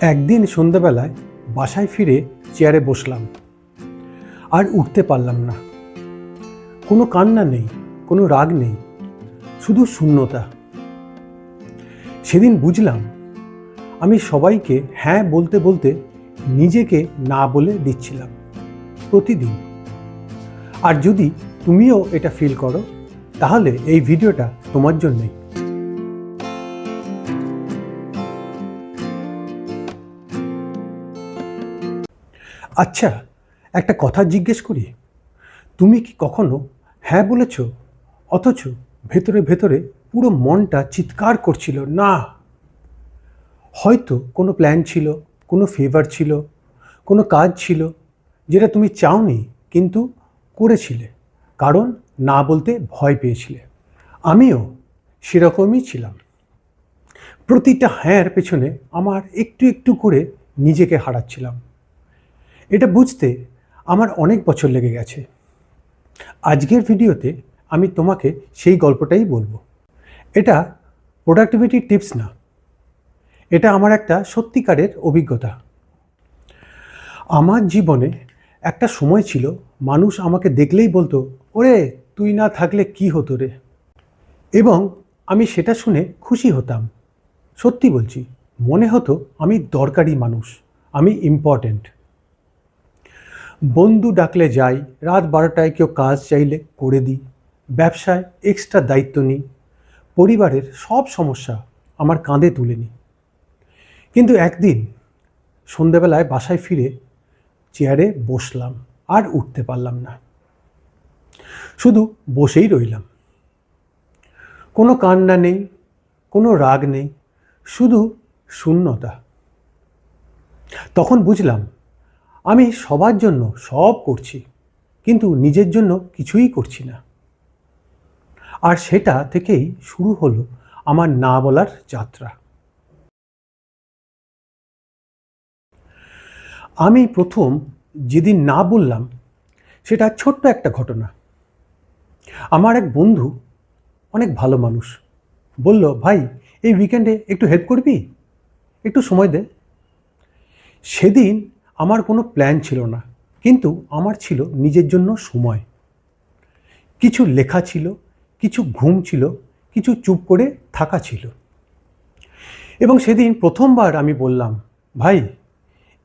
একদিন সন্ধ্যাবেলায় বাসায় ফিরে চেয়ারে বসলাম, আর উঠতে পারলাম না। কোনো কান্না নেই, কোনো রাগ নেই, শুধু শূন্যতা। সেদিন বুঝলাম আমি সবাইকে হ্যাঁ বলতে বলতে নিজেকে না বলে দিচ্ছিলাম প্রতিদিন। আর যদি তুমিও এটা ফিল করো, তাহলে এই ভিডিওটা তোমার জন্যই। আচ্ছা, একটা কথা জিজ্ঞেস করি, তুমি কি কখনো হ্যাঁ বলেছ, অথচ ভেতরে ভেতরে পুরো মনটা চিৎকার করছিল না? হয়তো কোনো প্ল্যান ছিল, কোনো ফেভার ছিল, কোনো কাজ ছিল যেটা তুমি চাওনি, কিন্তু করেছিলে কারণ না বলতে ভয় পেয়েছিলে। আমিও সেরকমই ছিলাম। প্রতিটা হ্যাঁর পেছনে আমার একটু একটু করে নিজেকে হারাচ্ছিলাম। এটা বুঝতে আমার অনেক বছর লেগে গেছে। আজকের ভিডিওতে আমি তোমাকে সেই গল্পটাই বলবো। এটা প্রোডাক্টিভিটি টিপস না, এটা আমার একটা সত্যিকারের অভিজ্ঞতা। আমার জীবনে একটা সময় ছিল, মানুষ আমাকে দেখলেই বলতো, ওরে তুই না থাকলে কি হতো রে। এবং আমি সেটা শুনে খুশি হতাম। সত্যি বলছি, মনে হতো আমি দরকারি মানুষ, আমি ইম্পর্ট্যান্ট। বন্ধু ডাকলে যাই, রাত 12টায় কেউ কাজ চাইলে করে দিই, ব্যবসায় এক্সট্রা দায়িত্ব নিই, পরিবারের সব সমস্যা আমার কাঁধে তুলে নিই। কিন্তু একদিন সন্ধেবেলায় বাসায় ফিরে চেয়ারে বসলাম, আর উঠতে পারলাম না। শুধু বসেই রইলাম। কোনো কান্না নেই, কোনো রাগ নেই, শুধু শূন্যতা। তখন বুঝলাম আমি সবার জন্য সব করছি, কিন্তু নিজের জন্য কিছুই করছি না। আর সেটা থেকেই শুরু হলো আমার না বলার যাত্রা। আমি প্রথম যেদিন না বললাম, সেটা ছোট্ট একটা ঘটনা। আমার এক বন্ধু, অনেক ভালো মানুষ, বলল, ভাই এই উইকেন্ডে একটু হেল্প করবি, একটু সময় দে। সেদিন আমার কোনো প্ল্যান ছিল না, কিন্তু আমার ছিল নিজের জন্য সময়। কিছু লেখা ছিল, কিছু ঘুম ছিল, কিছু চুপ করে থাকা ছিল। এবং সেদিন প্রথমবার আমি বললাম, ভাই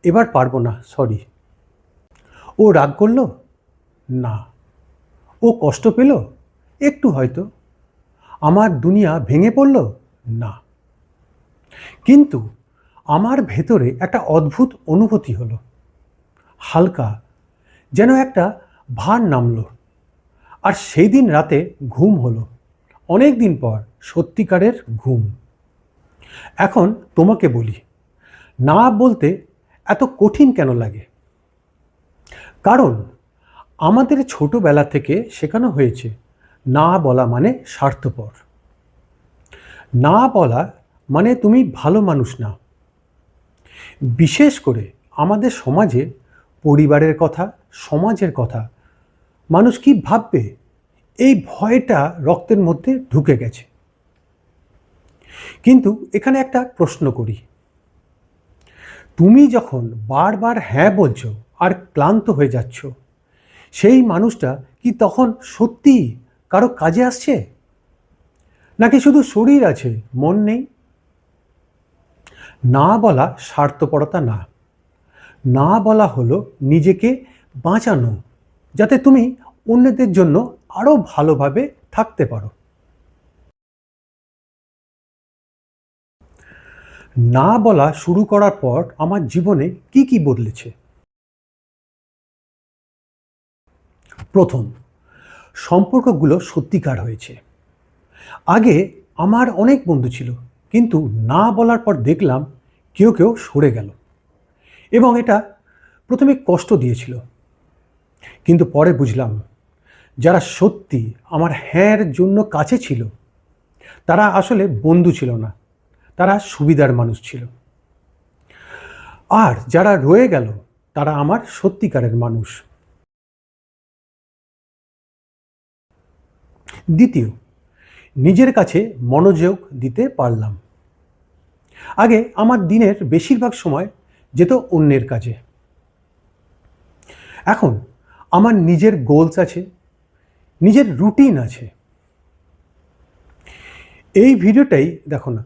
এবার পারবো না, সরি। ও রাগ করলো না, ও কষ্ট পেল একটু হয়তো, আমার দুনিয়া ভেঙে পড়ল না, কিন্তু আমার ভেতরে একটা অদ্ভুত অনুভূতি হলো। হালকা, যেন একটা ভার নামলো। আর সেই দিন রাতে ঘুম হলো, অনেক দিন পর সত্যিকারের ঘুম। এখন তোমাকে বলি, না বলতে এত কঠিন কেন লাগে? কারণ আমাদের ছোটবেলা থেকে শেখানো হয়েছে না বলা মানে স্বার্থপর, না বলা মানে তুমি ভালো মানুষ না। বিশেষ করে আমাদের সমাজে পরিবারের কথা, সমাজের কথা, মানুষ কি ভাববে, এই ভয়টা রক্তের মধ্যে ঢুকে গেছে। কিন্তু এখানে একটা প্রশ্ন করি, তুমি যখন বারবার হ্যাঁ বলছো আর ক্লান্ত হয়ে যাচ্ছ, সেই মানুষটা কি তখন সত্যি কারো কাজে আসছে, নাকি শুধু শরীর আছে, মন নেই? না বলা স্বার্থপরতা না, না বলা হলো নিজেকে বাঁচানো, যাতে তুমি অন্যদের জন্য আরো ভালোভাবে থাকতে পারো। না বলা শুরু করার পর আমার জীবনে কি কি বদলেছে? প্রথম, সম্পর্কগুলো সত্যিকার হয়েছে। আগে আমার অনেক বন্ধু ছিল, কিন্তু না বলার পর দেখলাম কেউ কেউ সরে গেল, এবং এটা প্রথমে কষ্ট দিয়েছিল। কিন্তু পরে বুঝলাম, যারা সত্যি আমার হ্যাঁর জন্য কাছে ছিল, তারা আসলে বন্ধু ছিল না, তারা সুবিধার মানুষ ছিল। আর যারা রয়ে গেল, তারা আমার সত্যিকারের মানুষ। দ্বিতীয়, নিজের কাছে মনোযোগ দিতে পারলাম। আগে আমার দিনের বেশিরভাগ সময় যেত অন্যের কাজে। এখন আমার নিজের গোলস আছে, নিজের রুটিন আছে। এই ভিডিওটাই দেখো না,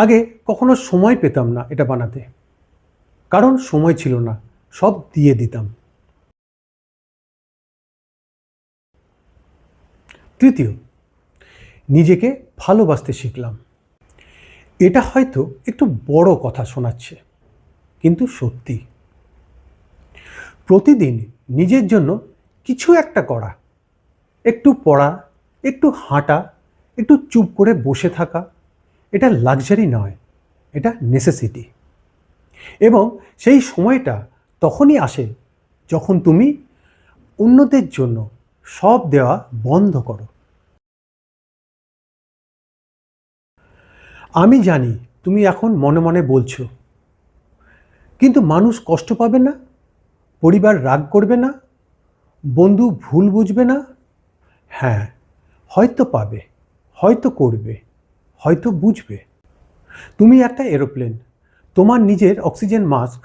আগে কখনো সময় পেতাম না এটা বানাতে, কারণ সময় ছিল না, সব দিয়ে দিতাম। তৃতীয়, নিজেকে ভালোবাসতে শিখলাম। এটা হয়তো একটু বড় কথা শোনাচ্ছে, কিন্তু সত্যি। প্রতিদিন নিজের জন্য কিছু একটা করা, একটু পড়া, একটু হাঁটা, একটু চুপ করে বসে থাকা, এটা লাক্সারি নয়, এটা নেসেসিটি। এবং সেই সময়টা তখনই আসে যখন তুমি অন্যদের জন্য সব দেওয়া বন্ধ করো। আমি জানি তুমি এখন মনে মনে বলছো, কিন্তু মানুষ কষ্ট পাবে না, পরিবার রাগ করবে না, বন্ধু ভুল বুঝবে না? হ্যাঁ, হয়তো পাবে, হয়তো করবে, হয়তো বুঝবে। তুমি একটা এরোপ্লেন, তোমার নিজের অক্সিজেন মাস্ক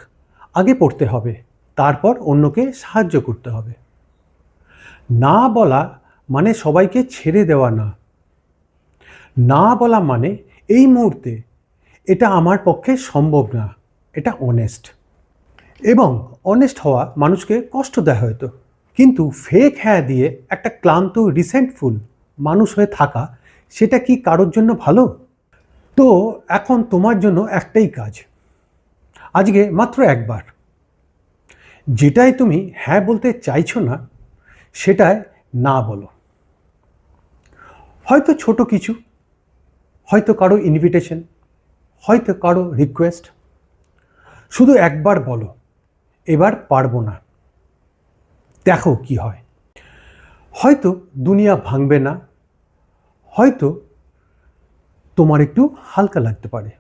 আগে পড়তে হবে, তারপর অন্যকে সাহায্য করতে হবে। না বলা মানে সবাইকে ছেড়ে দেওয়া না। না বলা মানে এই মুহূর্তে এটা আমার পক্ষে সম্ভব না, এটা অনেস্ট। এবং অনেস্ট হওয়া মানুষকে কষ্ট দেয় হয়তো, কিন্তু ফেক হ্যাঁ দিয়ে একটা ক্লান্ত রিসেন্টফুল মানুষ হয়ে থাকা, সেটা কি কারোর জন্য ভালো? তো এখন তোমার জন্য একটাই কাজ, আজকে মাত্র একবার যেটাই তুমি হ্যাঁ বলতে চাইছো না, সেটায় না বলো। হয়তো ছোট কিছু, হয়তো কারো ইনভিটেশন, হয়তো কারো রিকোয়েস্ট। শুধু একবার বলো, এবার পারবো না, দেখো কি হয়। হয়তো দুনিয়া ভাঙবে না, হয়তো তোমার একটু হালকা লাগতে পারে।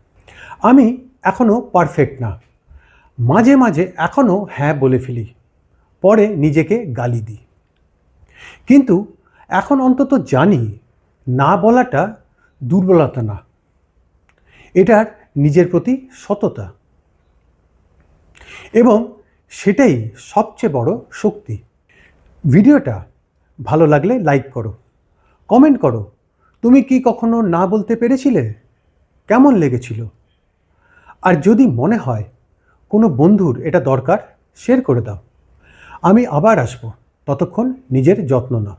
আমি এখনও পারফেক্ট না, মাঝে মাঝে এখনও হ্যাঁ বলে ফেলি, পরে নিজেকে গালি দিই। কিন্তু এখন অন্তত জানি না বলাটা দুর্বলতা না, এটার নিজের প্রতি সততা। এবং সেটাই সবচেয়ে বড় শক্তি। ভিডিওটা ভালো লাগলে লাইক করো, কমেন্ট করো, তুমি কি কখনো না বলতে পেরেছিলে, কেমন লেগেছিল। আর যদি মনে হয় কোনো বন্ধুর এটা দরকার, শেয়ার করে দাও। আমি আবার আসবো, ততক্ষণ নিজের যত্ন নাও।